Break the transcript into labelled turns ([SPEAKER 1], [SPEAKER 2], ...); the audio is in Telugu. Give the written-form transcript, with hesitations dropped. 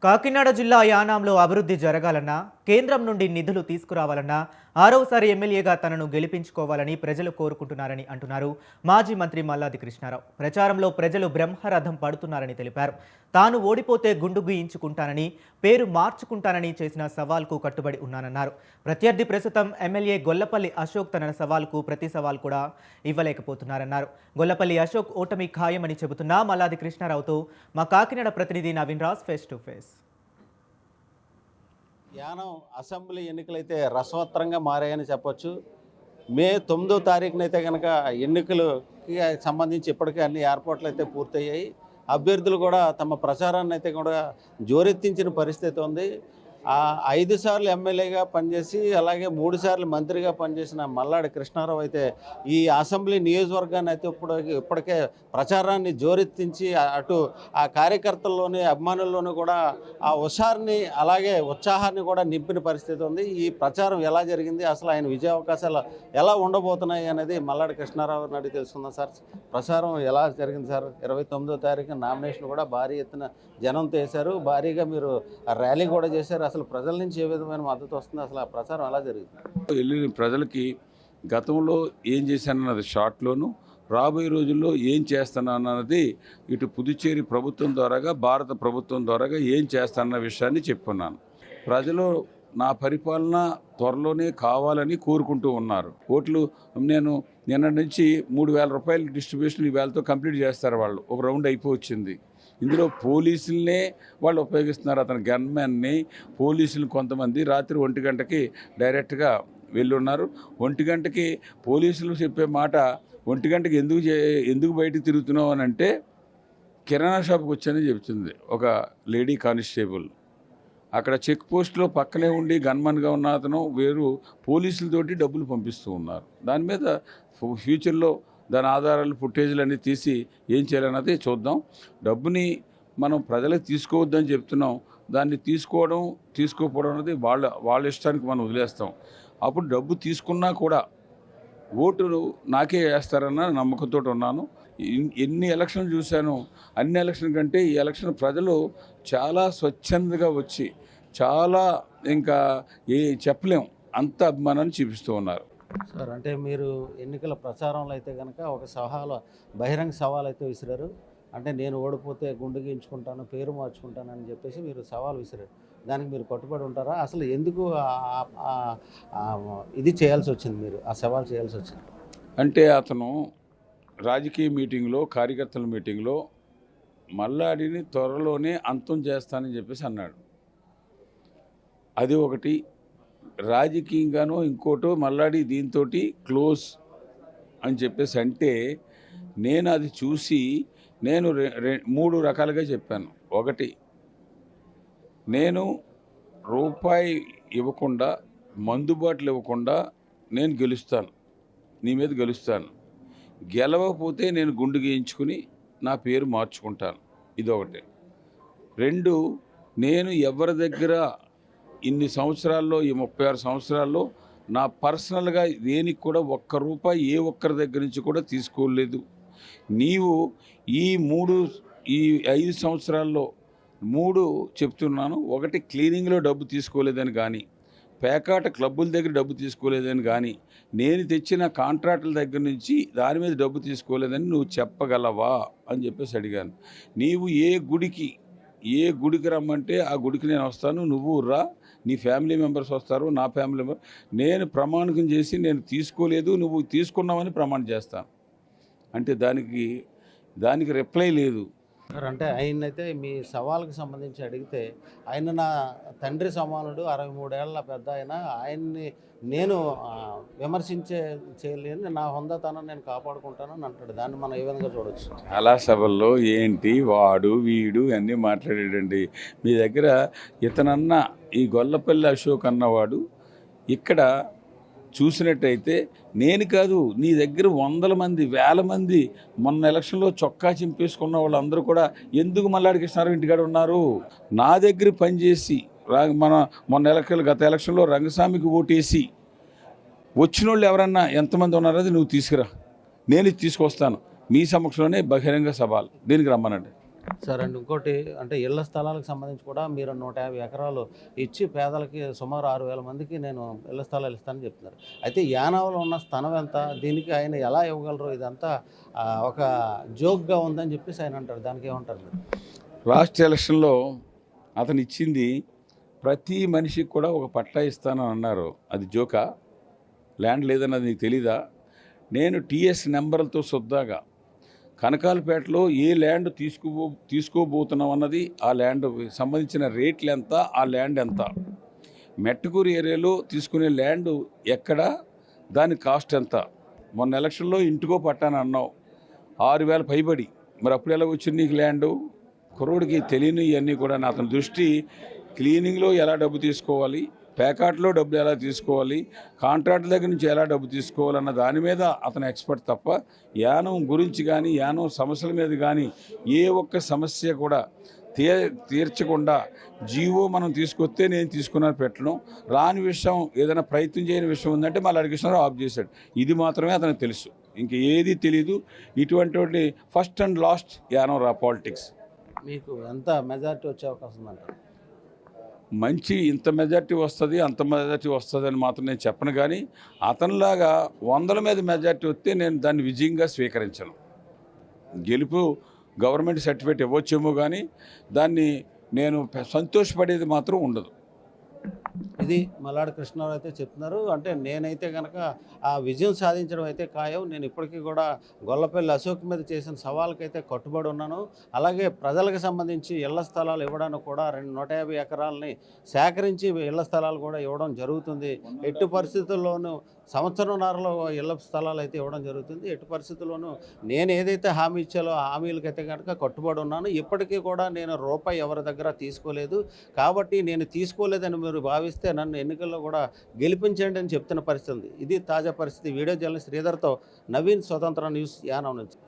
[SPEAKER 1] కాకినాడ జిల్లా యానాంలో అభివృద్ధి జరగాలన్నా కేంద్రం నుండి నిధులు తీసుకురావాలన్నా ఆరోసారి ఎమ్మెల్యేగా తనను గెలిపించుకోవాలని ప్రజలు కోరుకుంటున్నారని అంటున్నారు మాజీ మంత్రి మల్లాది కృష్ణారావు. ప్రచారంలో ప్రజలు బ్రహ్మరథం పడుతున్నారని తెలిపారు. తాను ఓడిపోతే గుండు గీయించుకుంటానని, పేరు మార్చుకుంటానని చేసిన సవాల్కు కట్టుబడి ఉన్నానన్నారు. ప్రత్యర్థి ప్రస్తుతం ఎమ్మెల్యే గొల్లపల్లి అశోక్ తన సవాల్కు ప్రతి సవాల్ కూడా ఇవ్వలేకపోతున్నారన్నారు. గొల్లపల్లి అశోక్ ఓటమి ఖాయమని చెబుతున్న మల్లాది కృష్ణారావుతో మా కాకినాడ ప్రతినిధి Naveen Raj face to face.
[SPEAKER 2] Yanam assembly ఎన్నికలైతే రసవత్తరంగా మారాయని చెప్పొచ్చు. మే 9వ తారీఖునైతే కనుక ఎన్నికలకి సంబంధించి ఇప్పటికే అన్ని ఏర్పాట్లు అయితే పూర్తయ్యాయి. అభ్యర్థులు కూడా తమ ప్రచారాన్ని అయితే కూడా జోరెత్తించిన పరిస్థితి ఉంది. 5 సార్లు ఎమ్మెల్యేగా పనిచేసి అలాగే 3 సార్లు మంత్రిగా పనిచేసిన మల్లాడి కృష్ణారావు అయితే ఈ అసెంబ్లీ నియోజకవర్గాన్ని అయితే ఇప్పటికే ప్రచారాన్ని జోరెత్తించి అటు ఆ కార్యకర్తల్లోని అభిమానుల్లోనూ కూడా ఆ హుషారుని అలాగే ఉత్సాహాన్ని కూడా నింపిన పరిస్థితి ఉంది. ఈ ప్రచారం ఎలా జరిగింది, అసలు ఆయన విజయ అవకాశాలు ఎలా ఉండబోతున్నాయి అనేది మల్లాడి కృష్ణారావు అడిగి తెలుసుకుందాం. సార్, ప్రచారం ఎలా జరిగింది సార్? 29వ తారీఖున నామినేషన్ కూడా భారీ ఎత్తున జనంతో వేశారు, భారీగా మీరు ర్యాలీ కూడా చేశారు. అసలు ప్రజల నుంచి ఏ విధమైన మద్దతు వస్తుంది, అసలు ఆ ప్రచారం ఎలా జరిగింది?
[SPEAKER 3] వెళ్ళిన ప్రజలకి గతంలో ఏం చేశానన్నది షార్ట్లోను, రాబోయే రోజుల్లో ఏం చేస్తానన్నది ఇటు పుదుచ్చేరి ప్రభుత్వం ద్వారాగా భారత ప్రభుత్వం ద్వారాగా ఏం చేస్తానన్న విషయాన్ని చెప్పుకున్నాను. ప్రజలు నా పరిపాలన త్వరలోనే కావాలని కోరుకుంటూ ఉన్నారు. ఓట్లు నేను నిన్న నుంచి 3,000 రూపాయల డిస్ట్రిబ్యూషన్ ఈవేళతో కంప్లీట్ చేస్తారు. వాళ్ళు ఒక రౌండ్ అయిపోవచ్చింది. ఇందులో పోలీసులనే వాళ్ళు ఉపయోగిస్తున్నారు. అతని గన్మెన్ని పోలీసులు కొంతమంది రాత్రి 1 గంటకి డైరెక్ట్గా వెళ్ళున్నారు. 1 గంటకి పోలీసులు చెప్పే మాట, 1 గంటకి ఎందుకు బయటకు తిరుగుతున్నావు అని అంటే, కిరాణా షాప్కి వచ్చానని చెబుతుంది ఒక లేడీ కానిస్టేబుల్. అక్కడ చెక్ పోస్ట్లో పక్కనే ఉండి గన్మన్గా ఉన్న అతను వేరు పోలీసులతోటి డబ్బులు పంపిస్తూ ఉన్నారు. దాని మీద ఫ్యూచర్లో దాని ఆధారాలు ఫుటేజీలు అన్నీ తీసి ఏం చేయాలన్నది చూద్దాం. డబ్బుని మనం ప్రజలకు తీసుకోవద్దని చెప్తున్నాం. దాన్ని తీసుకోకపోవడం అనేది వాళ్ళ ఇష్టానికి మనం వదిలేస్తాం. అప్పుడు డబ్బు తీసుకున్నా కూడా ఓటులు నాకే వేస్తారన్న నమ్మకంతో ఉన్నాను. ఎన్ని ఎలక్షన్లు చూశాను, అన్ని ఎలక్షన్ కంటే ఈ ఎలక్షన్ ప్రజలు చాలా స్వచ్ఛందంగా వచ్చి చాలా ఇంకా చెప్పలేం అంత అభిమానాన్ని చూపిస్తూ ఉన్నారు.
[SPEAKER 2] సార్, అంటే మీరు ఎన్నికల ప్రచారంలో అయితే కనుక ఒక బహిరంగ సవాల్ అయితే విసిరారు. అంటే నేను ఓడిపోతే గుండు గీయించుకుంటాను, పేరు మార్చుకుంటాను అని చెప్పేసి మీరు సవాల్ విసిరారు. దానికి మీరు కట్టుబడి ఉంటారా? అసలు ఎందుకు ఇది చేయాల్సి వచ్చింది, మీరు ఆ సవాల్ చేయాల్సి వచ్చింది?
[SPEAKER 3] అంటే అతను రాజకీయ మీటింగ్లో, కార్యకర్తల మీటింగ్లో మల్లాడిని త్వరలోనే అంతం చేస్తానని చెప్పేసి అన్నాడు. అది ఒకటి. రాజకీయంగానో ఇంకోటో మల్లాడి దీంతో క్లోజ్ అని చెప్పేసి అంటే, నేను అది చూసి నేను 3 రకాలుగా చెప్పాను. ఒకటి, నేను రూపాయి ఇవ్వకుండా, మందుబాట్లు ఇవ్వకుండా నేను గెలుస్తాను, నీ మీద గెలుస్తాను. గెలవకపోతే నేను గుండు గీయించుకుని నా పేరు మార్చుకుంటాను. ఇదొకటి. 2, నేను ఎవరి దగ్గర ఇన్ని సంవత్సరాల్లో, ఈ 36 సంవత్సరాల్లో నా పర్సనల్గా దేనికి కూడా ఒక్క రూపాయి ఏ ఒక్కరి దగ్గర నుంచి కూడా తీసుకోలేదు. నీవు ఈ 5 సంవత్సరాల్లో 3 చెప్తున్నాను. ఒకటి, క్లీనింగ్లో డబ్బు తీసుకోలేదని కానీ, పేకాట క్లబ్బుల దగ్గర డబ్బు తీసుకోలేదని కానీ, నేను తెచ్చిన కాంట్రాక్టుల దగ్గర నుంచి దాని మీద డబ్బు తీసుకోలేదని నువ్వు చెప్పగలవా అని చెప్పేసి అడిగాను. నీవు ఏ గుడికి రమ్మంటే ఆ గుడికి నేను వస్తాను, నువ్వు రా, నీ ఫ్యామిలీ మెంబర్స్ వస్తారు, నా ఫ్యామిలీ మెంబర్. నేను ప్రమాణకం చేసి నేను తీసుకోలేదు, నువ్వు తీసుకున్నావని ప్రమాణం చేస్తాను అంటే దానికి రిప్లై లేదు.
[SPEAKER 2] అంటే ఆయనైతే మీ సవాల్కి సంబంధించి అడిగితే, ఆయన నా తండ్రి సమానుడు, 63 ఏళ్ల పెద్ద ఆయన్ని నేను చేయలేని నా హొందాతనం నేను కాపాడుకుంటానని అంటాడు. దాన్ని మనం ఏ విధంగా చూడవచ్చు?
[SPEAKER 3] అలా సభల్లో ఏంటి వాడు వీడు అన్నీ మాట్లాడాడండి. మీ దగ్గర ఇతనన్న ఈ గొల్లపల్లి అశోక్ అన్నవాడు ఇక్కడ చూసినట్టయితే, నేను కాదు, నీ దగ్గర 100 మంది 1000 మంది మొన్న ఎలక్షన్లో చొక్కా చింపేసుకున్న వాళ్ళందరూ కూడా ఎందుకు మల్లాడి కృష్ణారావు ఇంటికాడ ఉన్నారు? నా దగ్గర పనిచేసి గత ఎలక్షన్లో రంగస్వామికి ఓటేసి వచ్చిన వాళ్ళు ఎవరన్నా ఎంతమంది ఉన్నారో అది నువ్వు తీసుకురా, నేను తీసుకొస్తాను. మీ సమక్షంలోనే బహిరంగ సవాల్, దీనికి రమ్మనండి.
[SPEAKER 2] సరే అండి, ఇంకోటి అంటే ఇళ్ల స్థలాలకు సంబంధించి కూడా మీరు 150 ఎకరాలు ఇచ్చి పేదలకి సుమారు 6,000 మందికి నేను ఇళ్ల స్థలాలు ఇస్తానని చెప్తున్నారు. అయితే యానాంలో ఉన్న స్థలం ఎంత, దీనికి ఆయన ఎలా ఇవ్వగలరు, ఇదంతా ఒక జోక్గా ఉందని చెప్పేసి ఆయన అంటారు. దానికి ఏమంటారు మీరు?
[SPEAKER 3] రాష్ట్ర ఎలక్షన్లో అతను ఇచ్చింది ప్రతి మనిషికి కూడా ఒక పట్టా ఇస్తానని అన్నారు. అది జోకా? ల్యాండ్ లేదన్నది నీకు తెలీదా? నేను టీఎస్ నెంబర్లతో శుద్ధాగా కనకాలపేటలో ఏ ల్యాండ్ తీసుకోబోతున్నాం అన్నది, ఆ ల్యాండ్ సంబంధించిన రేట్లు ఎంత, ఆ ల్యాండ్ ఎంత, మెట్టుకూరు ఏరియాలో తీసుకునే ల్యాండ్ ఎక్కడ, దాని కాస్ట్ ఎంత. మొన్న ఎలక్షన్లో ఇంటికో పట్టాను అన్నావు, 6,000 పైబడి. మరి అప్పుడు ఎలా వచ్చింది నీకు ల్యాండు? కుర్రోడికి తెలియని ఇవన్నీ కూడా. అతని దృష్టి క్లీనింగ్లో ఎలా డబ్బు తీసుకోవాలి, ప్యాకాట్లో డబ్బులు ఎలా తీసుకోవాలి, కాంట్రాక్టర్ దగ్గర నుంచి ఎలా డబ్బు తీసుకోవాలన్న దాని మీద అతను ఎక్స్పర్ట్ తప్ప యానం గురించి కానీ యానం సమస్యల మీద కానీ ఏ ఒక్క సమస్య కూడా తీర్చకుండా జీవో మనం తీసుకొస్తే నేను తీసుకున్నాను పెట్టడం, రాని విషయం ఏదైనా ప్రయత్నం చేయని విషయం ఉందంటే మళ్ళీ అడిగేసినారు ఆఫ్ చేశాడు. ఇది మాత్రమే అతనికి తెలుసు, ఇంక ఏది తెలీదు. ఇటువంటి ఫస్ట్ అండ్ లాస్ట్ యానం రా పాలిటిక్స్.
[SPEAKER 2] మీకు ఎంత మెజారిటీ వచ్చే అవకాశం ఉందంటారు?
[SPEAKER 3] మంచి ఇంత మెజార్టీ వస్తుంది అంత మెజార్టీ వస్తుంది అని మాత్రం నేను చెప్పను, కానీ అతనిలాగా 100 మీద మెజార్టీ వస్తే నేను దాన్ని విజయంగా స్వీకరించను. గెలుపు గవర్నమెంట్ సర్టిఫికేట్ ఇవ్వచ్చేమో కానీ దాన్ని నేను సంతోషపడేది మాత్రం ఉండదు.
[SPEAKER 2] ఇది మల్లాడి కృష్ణారావు అయితే చెప్తున్నారు. అంటే నేనైతే కనుక ఆ విజయం సాధించడం అయితే ఖాయం. నేను ఇప్పటికీ కూడా గొల్లపల్లి అశోక్ మీద చేసిన సవాల్కైతే కట్టుబడి ఉన్నాను. అలాగే ప్రజలకు సంబంధించి ఇళ్ల స్థలాలు ఇవ్వడానికి కూడా 150 ఎకరాలని సేకరించి ఇళ్ల స్థలాలు కూడా ఇవ్వడం జరుగుతుంది. ఎట్టి పరిస్థితుల్లోనూ సంవత్సరంన్నరలో ఇళ్ల స్థలాలు అయితే ఇవ్వడం జరుగుతుంది. ఎట్టి పరిస్థితుల్లోనూ నేను ఏదైతే హామీ ఇచ్చాలో ఆ హామీలకైతే కనుక కట్టుబడి ఉన్నాను. ఇప్పటికీ కూడా నేను రూపాయి ఎవరి దగ్గర తీసుకోలేదు. కాబట్టి నేను తీసుకోలేదని మీరు భావిస్తే నన్ను ఎన్నికల్లో కూడా గెలిపించండి అని చెప్తున్న పరిస్థితి ఉంది. ఇది తాజా పరిస్థితి. వీడియో జర్నలిస్ట్ శ్రీధర్తో నవీన్, స్వతంత్ర న్యూస్, యానం నుంచి.